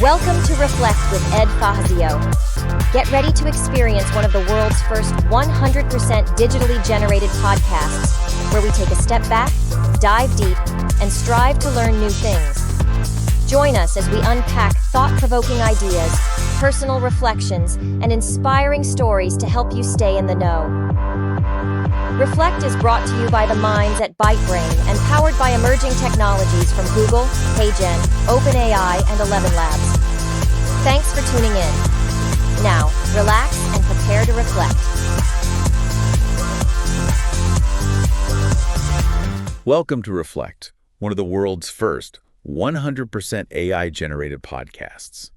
Welcome to Reflect with Ed Fassio. Get ready to experience one of the world's first 100% digitally generated podcasts, where we take a step back, dive deep, and strive to learn new things. Join us as we unpack thought-provoking ideas, personal reflections, and inspiring stories to help you stay in the know. Reflect is brought to you by the minds at ByteBrain and powered by emerging technologies from Google, HeyGen, OpenAI, and 11 Labs. Thanks for tuning in. Now, relax and prepare to reflect. Welcome to Reflect, one of the world's first 100% AI-generated podcasts.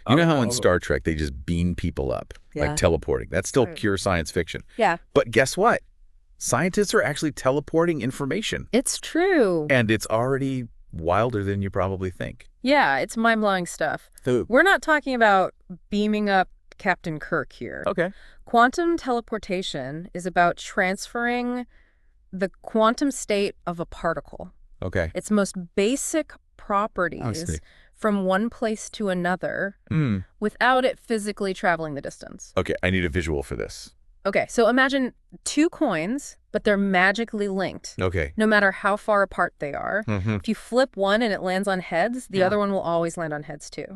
You know how in Star Trek they just beam people up, like teleporting? That's still pure science fiction. Yeah. But guess what? Scientists are actually teleporting information. It's true. And it's already wilder than you probably think. Yeah, it's mind-blowing stuff. We're not talking about beaming up Captain Kirk here. Okay. Quantum teleportation is about transferring the quantum state of a particle. Okay. Its most basic properties from one place to another without it physically traveling the distance. Okay, I need a visual for this. Okay, so imagine two coins, but they're magically linked. Okay. No matter how far apart they are. If you flip one and it lands on heads, the other one will always land on heads too.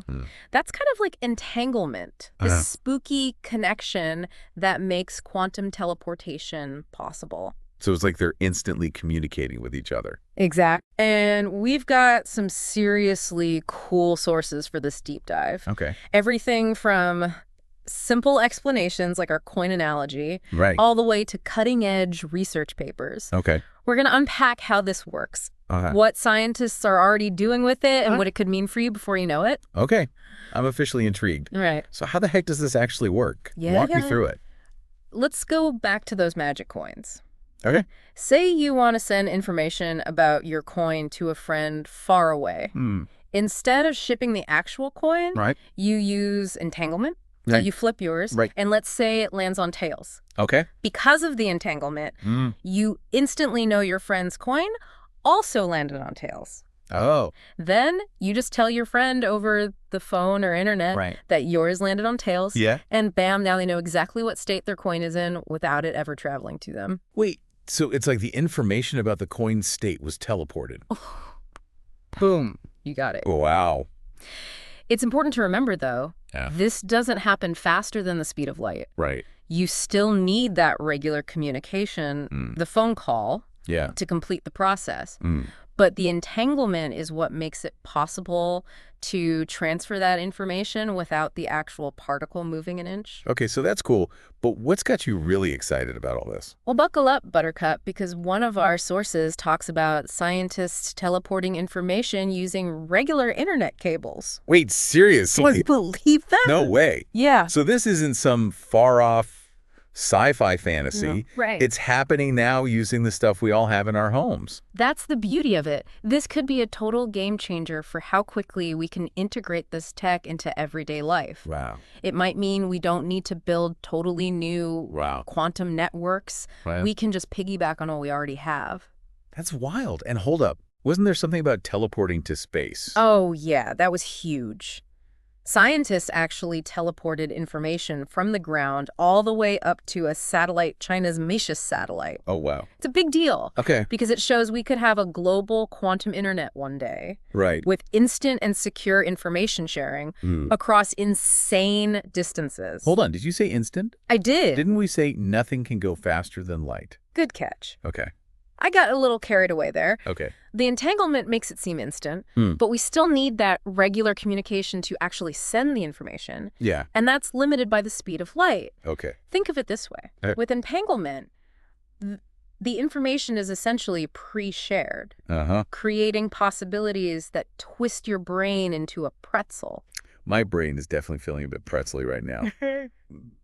That's kind of like entanglement, this spooky connection that makes quantum teleportation possible. So it's like they're instantly communicating with each other. Exactly. And we've got some seriously cool sources for this deep dive. Okay. Everything from simple explanations like our coin analogy, all the way to cutting-edge research papers. Okay. We're going to unpack how this works, what scientists are already doing with it, and what it could mean for you before you know it. Okay. I'm officially intrigued. Right. So how the heck does this actually work? Walk me through it. Let's go back to those magic coins. Okay. Say you want to send information about your coin to a friend far away. Instead of shipping the actual coin, you use entanglement. So you flip yours, and let's say it lands on tails. Okay. Because of the entanglement, you instantly know your friend's coin also landed on tails. Oh. Then you just tell your friend over the phone or internet that yours landed on tails. Yeah. And bam, now they know exactly what state their coin is in without it ever traveling to them. Wait, so it's like the information about the coin's state was teleported. Boom. You got it. Wow. It's important to remember, though, this doesn't happen faster than the speed of light. Right. You still need that regular communication, the phone call, to complete the process. But the entanglement is what makes it possible to transfer that information without the actual particle moving an inch. Okay, so that's cool. But what's got you really excited about all this? Well, buckle up, Buttercup, because one of our sources talks about scientists teleporting information using regular internet cables. Wait, seriously? Can you believe that? No way. Yeah. So this isn't some far-off sci-fi fantasy. Right. It's happening now using the stuff we all have in our homes. That's the beauty of it. This could be a total game changer for how quickly we can integrate this tech into everyday life. Wow. It might mean we don't need to build totally new quantum networks. We can just piggyback on what we already have. That's wild. And hold up. Wasn't there something about teleporting to space? Oh, yeah. That was huge. Scientists actually teleported information from the ground all the way up to a satellite, China's Mauritius satellite. Oh, wow. It's a big deal. Okay. Because it shows we could have a global quantum internet one day. Right. With instant and secure information sharing across insane distances. Hold on. Did you say instant? I did. Didn't we say nothing can go faster than light? Good catch. Okay. I got a little carried away there. Okay. The entanglement makes it seem instant, but we still need that regular communication to actually send the information. Yeah. And that's limited by the speed of light. Okay. Think of it this way. With entanglement, the information is essentially pre-shared, creating possibilities that twist your brain into a pretzel. My brain is definitely feeling a bit pretzely right now.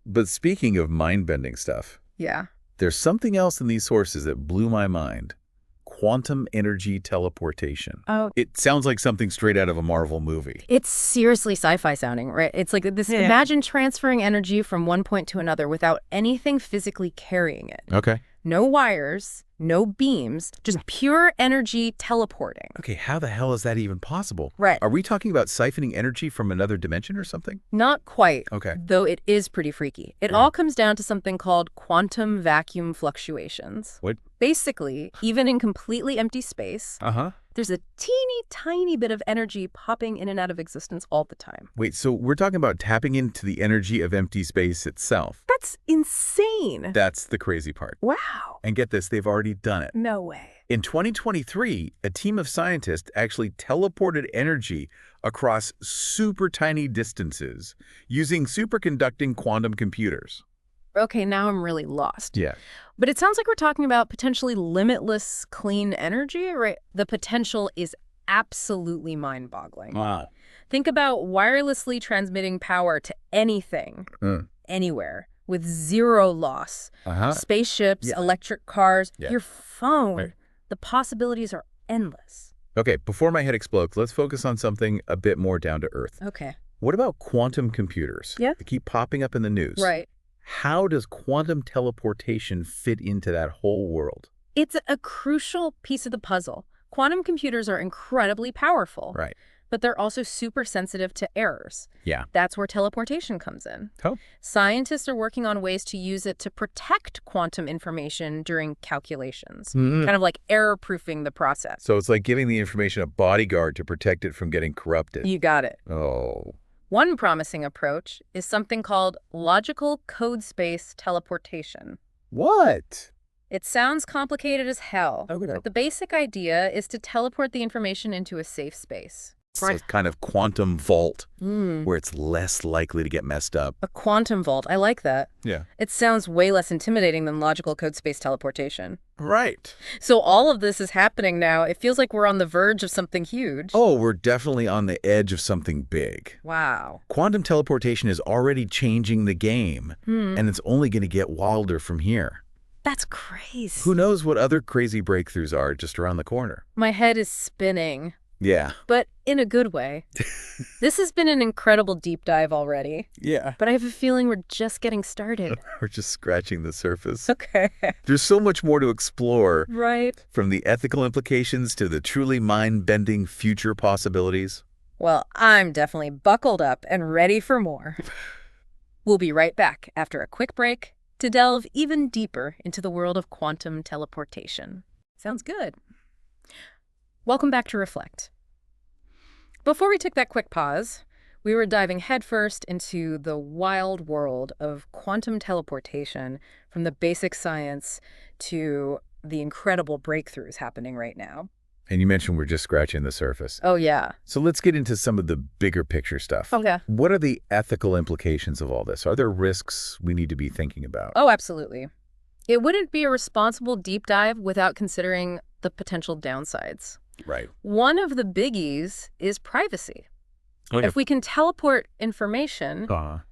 But speaking of mind-bending stuff. Yeah. There's something else in these sources that blew my mind. Quantum energy teleportation. Oh. It sounds like something straight out of a Marvel movie. It's seriously sci-fi sounding, right? It's like this, imagine transferring energy from one point to another without anything physically carrying it. Okay. No wires, no beams, just pure energy teleporting. Okay, how the hell is that even possible? Right. Are we talking about siphoning energy from another dimension or something? Not quite, Okay. though it is pretty freaky. It all comes down to something called quantum vacuum fluctuations. What? Basically, even in completely empty space, there's a teeny tiny bit of energy popping in and out of existence all the time. Wait, so we're talking about tapping into the energy of empty space itself? That's insane. That's the crazy part. Wow. And get this, they've already done it. No way. In 2023, a team of scientists actually teleported energy across super tiny distances using superconducting quantum computers. Okay, now I'm really lost. Yeah. But it sounds like we're talking about potentially limitless clean energy, right? The potential is absolutely mind-boggling. Wow. Think about wirelessly transmitting power to anything, anywhere, with zero loss. Spaceships, electric cars, your phone. Right. The possibilities are endless. Okay, before my head explodes, let's focus on something a bit more down to earth. Okay. What about quantum computers? Yeah. They keep popping up in the news. Right. How does quantum teleportation fit into that whole world? It's a crucial piece of the puzzle. Quantum computers are incredibly powerful. Right. But they're also super sensitive to errors. Yeah. That's where teleportation comes in. Oh. Scientists are working on ways to use it to protect quantum information during calculations, kind of like error-proofing the process. So it's like giving the information a bodyguard to protect it from getting corrupted. You got it. Oh. One promising approach is something called logical code space teleportation. What? It sounds complicated as hell, but the basic idea is to teleport the information into a safe space. It's a kind of quantum vault where it's less likely to get messed up. A quantum vault. I like that. Yeah. It sounds way less intimidating than logical code space teleportation. Right. So all of this is happening now. It feels like we're on the verge of something huge. Oh, we're definitely on the edge of something big. Wow. Quantum teleportation is already changing the game, and it's only going to get wilder from here. That's crazy. Who knows what other crazy breakthroughs are just around the corner? My head is spinning. Yeah. But in a good way. This has been an incredible deep dive already. Yeah. But I have a feeling we're just getting started. We're just scratching the surface. Okay. There's so much more to explore. Right. From the ethical implications to the truly mind-bending future possibilities. Well, I'm definitely buckled up and ready for more. We'll be right back after a quick break to delve even deeper into the world of quantum teleportation. Sounds good. Welcome back to Reflect. Before we took that quick pause, we were diving headfirst into the wild world of quantum teleportation, from the basic science to the incredible breakthroughs happening right now. And you mentioned we're just scratching the surface. Oh, yeah. So let's get into some of the bigger picture stuff. Okay. What are the ethical implications of all this? Are there risks we need to be thinking about? Oh, absolutely. It wouldn't be a responsible deep dive without considering the potential downsides. Right. One of the biggies is privacy. Okay. If we can teleport information,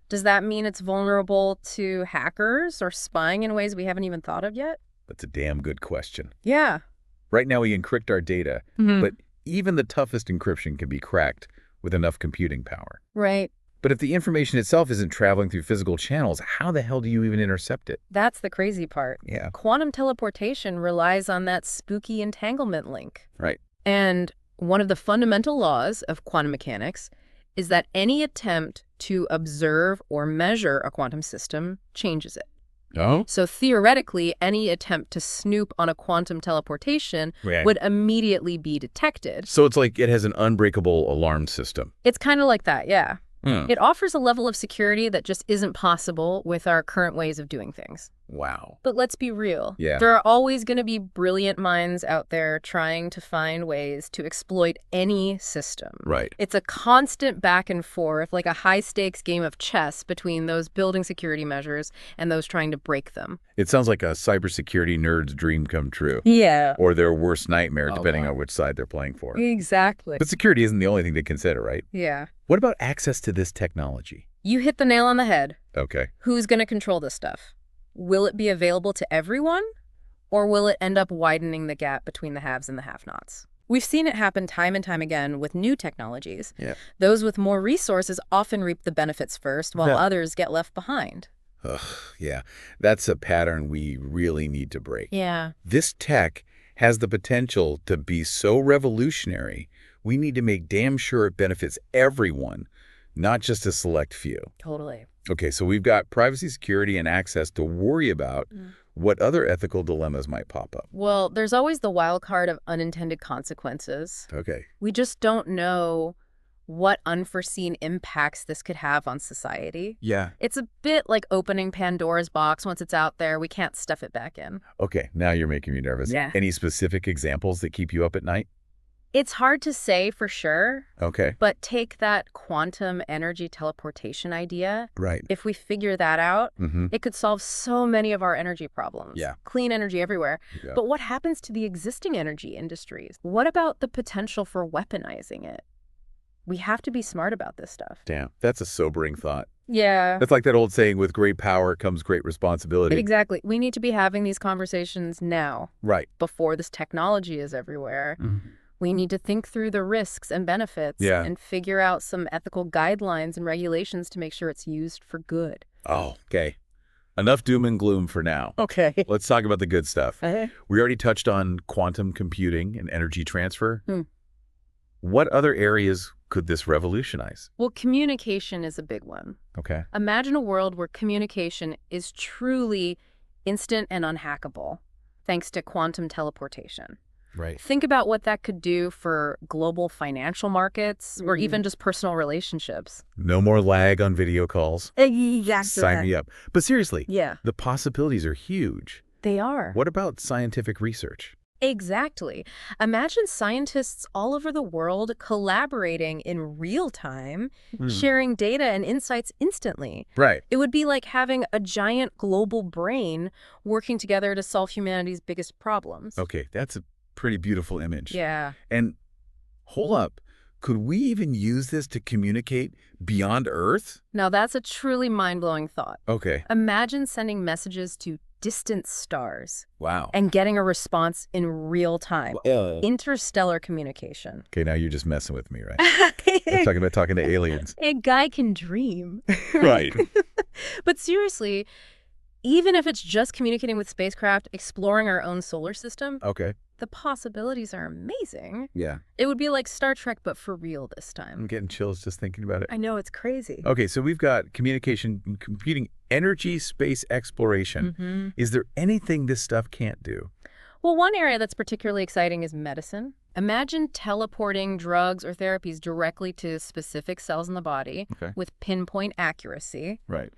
does that mean it's vulnerable to hackers or spying in ways we haven't even thought of yet? That's a damn good question. Yeah. Right now we encrypt our data, but even the toughest encryption can be cracked with enough computing power. Right. But if the information itself isn't traveling through physical channels, how the hell do you even intercept it? That's the crazy part. Yeah. Quantum teleportation relies on that spooky entanglement link. Right. And one of the fundamental laws of quantum mechanics is that any attempt to observe or measure a quantum system changes it. Oh? So theoretically, any attempt to snoop on a quantum teleportation would immediately be detected. So it's like it has an unbreakable alarm system. It's kind of like that, yeah. It offers a level of security that just isn't possible with our current ways of doing things. Wow. But let's be real. Yeah. There are always going to be brilliant minds out there trying to find ways to exploit any system. Right. It's a constant back and forth, like a high-stakes game of chess between those building security measures and those trying to break them. It sounds like a cybersecurity nerd's dream come true. Yeah. Or their worst nightmare, depending on which side they're playing for. Exactly. But security isn't the only thing to consider, right? Yeah. What about access to this technology? You hit the nail on the head. Okay. Who's going to control this stuff? Will it be available to everyone, or will it end up widening the gap between the haves and the have-nots? We've seen it happen time and time again with new technologies. Yeah. Those with more resources often reap the benefits first, while others get left behind. Ugh, yeah, that's a pattern we really need to break. Yeah. This tech has the potential to be so revolutionary, we need to make damn sure it benefits everyone, not just a select few. Totally. Okay, so we've got privacy, security, and access to worry about. What other ethical dilemmas might pop up? Well, there's always the wild card of unintended consequences. Okay. We just don't know what unforeseen impacts this could have on society. Yeah. It's a bit like opening Pandora's box. Once it's out there, we can't stuff it back in. Okay, now you're making me nervous. Yeah. Any specific examples that keep you up at night? It's hard to say for sure. Okay. But take that quantum energy teleportation idea. Right. If we figure that out, it could solve so many of our energy problems. Yeah. Clean energy everywhere. Yeah. But what happens to the existing energy industries? What about the potential for weaponizing it? We have to be smart about this stuff. Damn, that's a sobering thought. Yeah. That's like that old saying, with great power comes great responsibility. Exactly. We need to be having these conversations now. Right. Before this technology is everywhere. We need to think through the risks and benefits and figure out some ethical guidelines and regulations to make sure it's used for good. Oh, okay. Enough doom and gloom for now. Okay. Let's talk about the good stuff. We already touched on quantum computing and energy transfer. What other areas could this revolutionize? Well, communication is a big one. Okay. Imagine a world where communication is truly instant and unhackable, thanks to quantum teleportation. Right. Think about what that could do for global financial markets or even just personal relationships. No more lag on video calls. Exactly. Sign me up. But seriously, Yeah. the possibilities are huge. They are. What about scientific research? Exactly. Imagine scientists all over the world collaborating in real time, sharing data and insights instantly. Right. It would be like having a giant global brain working together to solve humanity's biggest problems. Okay, that's a pretty beautiful image. Yeah. And hold up, could we even use this to communicate beyond Earth? Now that's a truly mind-blowing thought. Okay. Imagine sending messages to distant stars Wow. and getting a response in real time. Interstellar communication. Okay, now you're just messing with me, right? We're talking about talking to aliens. A guy can dream. Right. But seriously, even if it's just communicating with spacecraft, exploring our own solar system, Okay. the possibilities are amazing. Yeah. It would be like Star Trek, but for real this time. I'm getting chills just thinking about it. I know, it's crazy. Okay, so we've got communication, computing, energy, space exploration. Is there anything this stuff can't do? Well, one area that's particularly exciting is medicine. Imagine teleporting drugs or therapies directly to specific cells in the body with pinpoint accuracy. Right.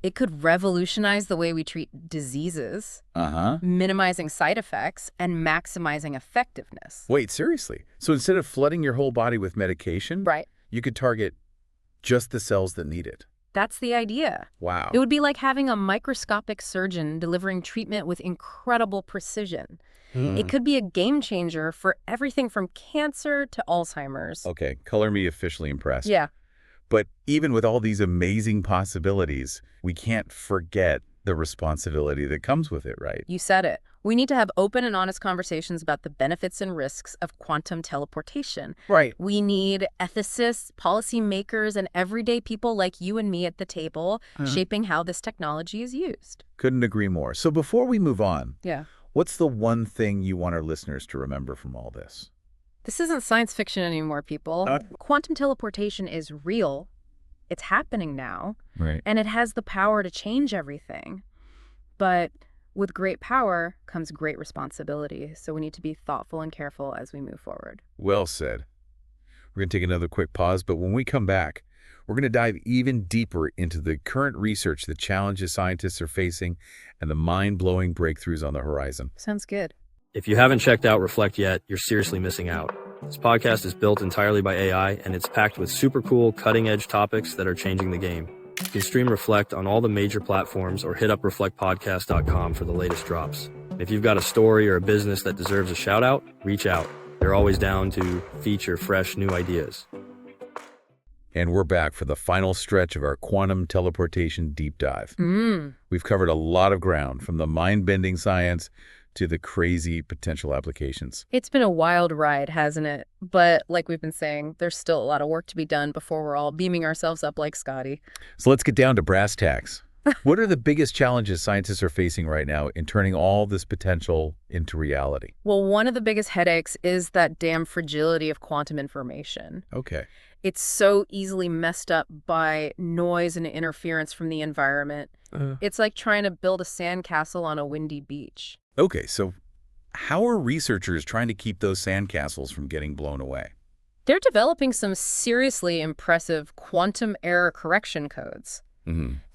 It could revolutionize the way we treat diseases, minimizing side effects and maximizing effectiveness. Wait, seriously? So instead of flooding your whole body with medication, you could target just the cells that need it? That's the idea. Wow. It would be like having a microscopic surgeon delivering treatment with incredible precision. It could be a game changer for everything from cancer to Alzheimer's. Okay, color me officially impressed. Yeah. But even with all these amazing possibilities, we can't forget the responsibility that comes with it, right? You said it. We need to have open and honest conversations about the benefits and risks of quantum teleportation. Right. We need ethicists, policymakers, and everyday people like you and me at the table shaping how this technology is used. Couldn't agree more. So before we move on, Yeah. what's the one thing you want our listeners to remember from all this? This isn't science fiction anymore, people. Quantum teleportation is real. It's happening now. Right. And it has the power to change everything. But with great power comes great responsibility. So we need to be thoughtful and careful as we move forward. Well said. We're going to take another quick pause, but when we come back, we're going to dive even deeper into the current research, the challenges scientists are facing, and the mind-blowing breakthroughs on the horizon. Sounds good. If you haven't checked out Reflect yet, you're seriously missing out. This podcast is built entirely by AI, and it's packed with super cool, cutting-edge topics that are changing the game. You can stream Reflect on all the major platforms or hit up reflectpodcast.com for the latest drops. If you've got a story or a business that deserves a shout-out, reach out. They're always down to feature fresh new ideas. And we're back for the final stretch of our quantum teleportation deep dive. We've covered a lot of ground, from the mind-bending science to the crazy potential applications. It's been a wild ride, hasn't it? But like we've been saying, there's still a lot of work to be done before we're all beaming ourselves up like Scotty. So let's get down to brass tacks. What are the biggest challenges scientists are facing right now in turning all this potential into reality? Well, one of the biggest headaches is that damn fragility of quantum information. Okay. It's so easily messed up by noise and interference from the environment. It's like trying to build a sandcastle on a windy beach. Okay, so how are researchers trying to keep those sandcastles from getting blown away? They're developing some seriously impressive quantum error correction codes.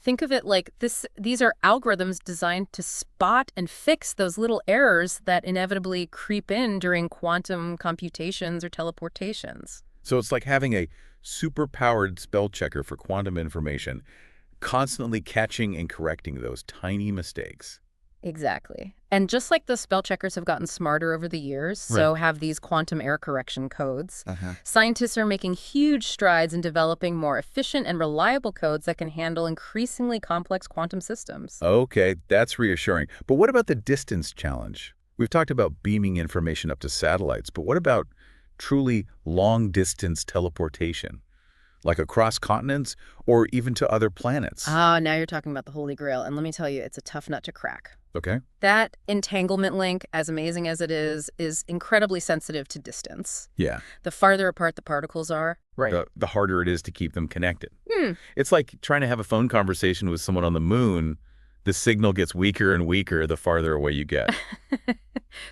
Think of it like these are algorithms designed to spot and fix those little errors that inevitably creep in during quantum computations or teleportations. So it's like having a super-powered spell checker for quantum information, constantly catching and correcting those tiny mistakes. Exactly. And just like the spell checkers have gotten smarter over the years, so have these quantum error correction codes, scientists are making huge strides in developing more efficient and reliable codes that can handle increasingly complex quantum systems. Okay, that's reassuring. But what about the distance challenge? We've talked about beaming information up to satellites, but what about truly long-distance teleportation? Like across continents or even to other planets? Ah, now you're talking about the Holy Grail, and let me tell you, it's a tough nut to crack. Okay. That entanglement link, as amazing as it is incredibly sensitive to distance. Yeah. The farther apart the particles are, the harder it is to keep them connected. It's like trying to have a phone conversation with someone on the moon. The signal gets weaker and weaker the farther away you get.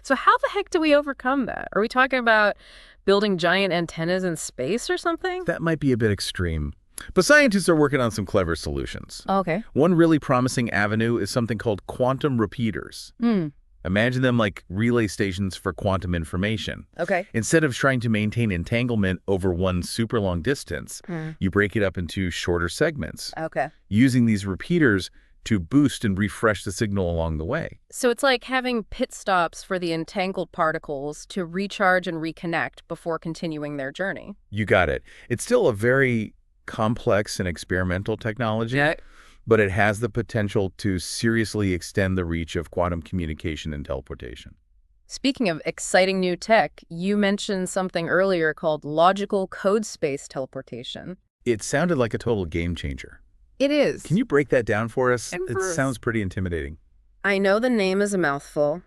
So how the heck do we overcome that? Are we talking about building giant antennas in space or something? That might be a bit extreme. But scientists are working on some clever solutions. Okay. One really promising avenue is something called quantum repeaters. Imagine them like relay stations for quantum information. Okay. Instead of trying to maintain entanglement over one super long distance, you break it up into shorter segments. Okay. Using these repeaters to boost and refresh the signal along the way. So it's like having pit stops for the entangled particles to recharge and reconnect before continuing their journey. You got it. It's still a very complex and experimental technology, but it has the potential to seriously extend the reach of quantum communication and teleportation. Speaking of exciting new tech, you mentioned something earlier called logical code space teleportation. It sounded like a total game changer. It is. Can you break that down for us? It sounds pretty intimidating. I know the name is a mouthful,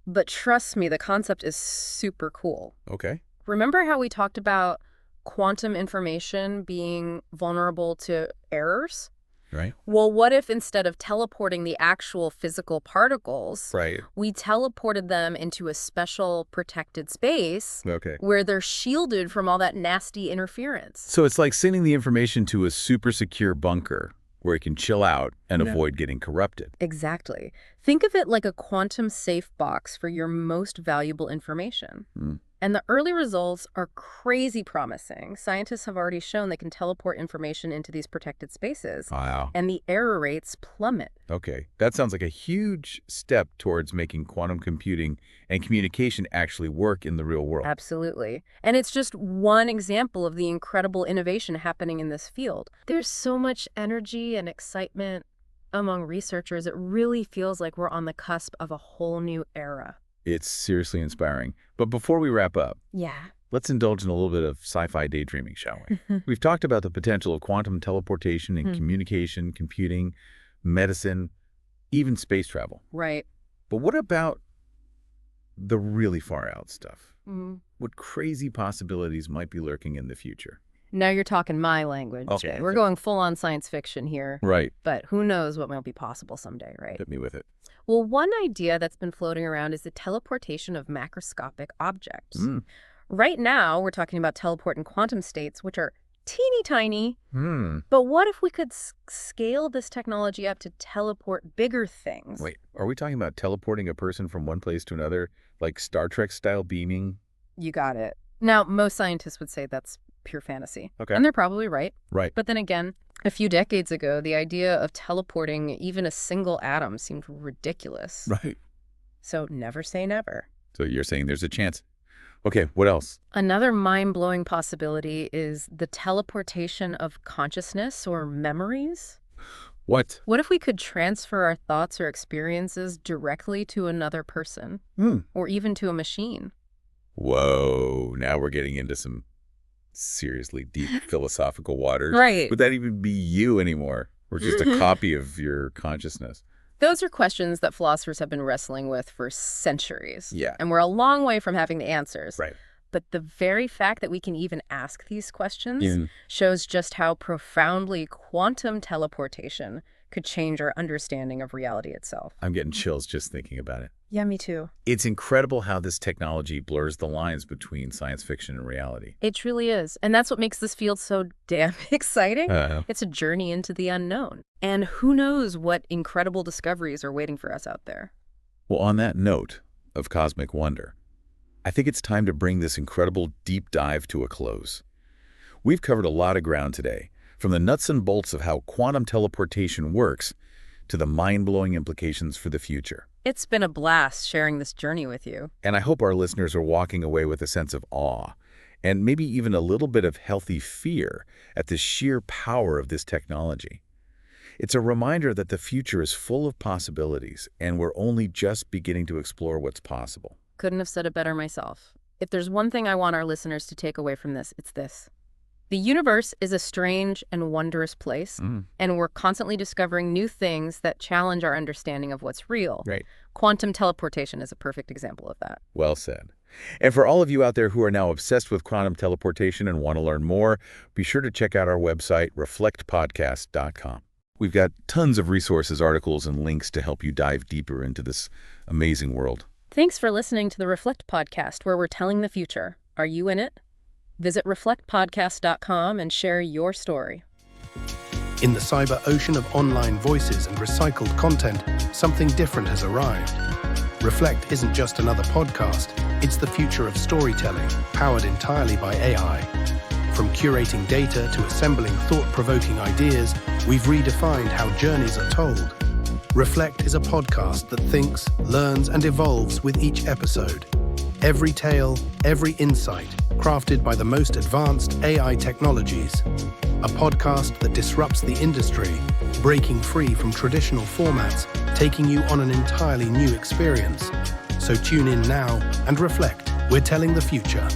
but trust me, the concept is super cool. Okay. Remember how we talked about quantum information being vulnerable to errors? Right. Well, what if instead of teleporting the actual physical particles, we teleported them into a special protected space where they're shielded from all that nasty interference? So it's like sending the information to a super secure bunker where it can chill out and avoid getting corrupted. Exactly. Think of it like a quantum safe box for your most valuable information. And the early results are crazy promising. Scientists have already shown they can teleport information into these protected spaces. Wow. And the error rates plummet. Okay. That sounds like a huge step towards making quantum computing and communication actually work in the real world. Absolutely. And it's just one example of the incredible innovation happening in this field. There's so much energy and excitement among researchers. It really feels like we're on the cusp of a whole new era. It's seriously inspiring. But before we wrap up, let's indulge in a little bit of sci-fi daydreaming, shall we? We've talked about the potential of quantum teleportation in communication, computing, medicine, even space travel. Right. But what about the really far out stuff? What crazy possibilities might be lurking in the future? Now you're talking my language. Okay. We're going full on science fiction here. Right. But who knows what might be possible someday, right? Hit me with it. Well, one idea that's been floating around is the teleportation of macroscopic objects. Right now, we're talking about teleporting quantum states, which are teeny tiny. But what if we could scale this technology up to teleport bigger things? Wait, are we talking about teleporting a person from one place to another, like Star Trek style beaming? You got it. Now, most scientists would say that's pure fantasy. Okay. And they're probably right. Right. But then again, a few decades ago, the idea of teleporting even a single atom seemed ridiculous. Right. So never say never. So you're saying there's a chance. Okay, what else? Another mind-blowing possibility is the teleportation of consciousness or memories. What? What if we could transfer our thoughts or experiences directly to another person? Or even to a machine? Whoa, now we're getting into some seriously deep philosophical waters. Right. Would that even be you anymore? Or just a copy of your consciousness? Those are questions that philosophers have been wrestling with for centuries. Yeah. And we're a long way from having the answers. Right. But the very fact that we can even ask these questions shows just how profoundly quantum teleportation could change our understanding of reality itself. I'm getting chills just thinking about it. Yeah, me too. It's incredible how this technology blurs the lines between science fiction and reality. It truly is. And that's what makes this field so damn exciting. It's a journey into the unknown. And who knows what incredible discoveries are waiting for us out there. Well, on that note of cosmic wonder, I think it's time to bring this incredible deep dive to a close. We've covered a lot of ground today, from the nuts and bolts of how quantum teleportation works to the mind-blowing implications for the future. It's been a blast sharing this journey with you. And I hope our listeners are walking away with a sense of awe and maybe even a little bit of healthy fear at the sheer power of this technology. It's a reminder that the future is full of possibilities and we're only just beginning to explore what's possible. Couldn't have said it better myself. If there's one thing I want our listeners to take away from this, it's this. The universe is a strange and wondrous place, and we're constantly discovering new things that challenge our understanding of what's real. Right. Quantum teleportation is a perfect example of that. Well said. And for all of you out there who are now obsessed with quantum teleportation and want to learn more, be sure to check out our website, reflectpodcast.com. We've got tons of resources, articles, and links to help you dive deeper into this amazing world. Thanks for listening to the Reflect Podcast, where we're telling the future. Are you in it? Visit reflectpodcast.com and share your story. In the cyber ocean of online voices and recycled content, something different has arrived. Reflect isn't just another podcast, it's the future of storytelling, powered entirely by AI. From curating data to assembling thought-provoking ideas, we've redefined how journeys are told. Reflect is a podcast that thinks, learns, and evolves with each episode. Every tale, every insight, crafted by the most advanced AI technologies. A podcast that disrupts the industry, breaking free from traditional formats, taking you on an entirely new experience. So tune in now and reflect. We're telling the future.